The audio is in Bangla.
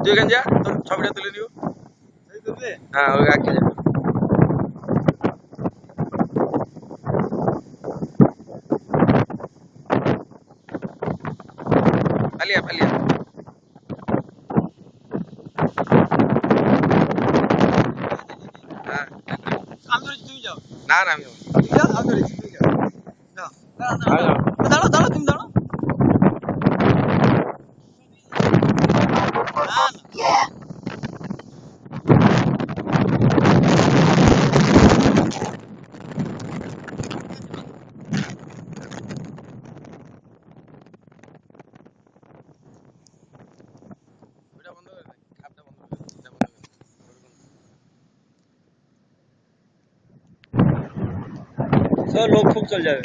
তুই এখানে যা, তোর ছবিটা তুলে নিও। হ্যাঁ ওই আগে যা। পালিয়া পালিয়া। হ্যাঁ আমি ধরেছি, তুমি যাও। না না আমি যাও, আমি ধরেছি, তুমি যাও। যাও। দাঁড়াও, দাঁড়াও, তুমি দাঁড়াও। না, না। ওটা বন্ধ করে দে, খাপটা বন্ধ করে দে, এটা বন্ধ করে দে। সব লোক ফোক চল যাবে।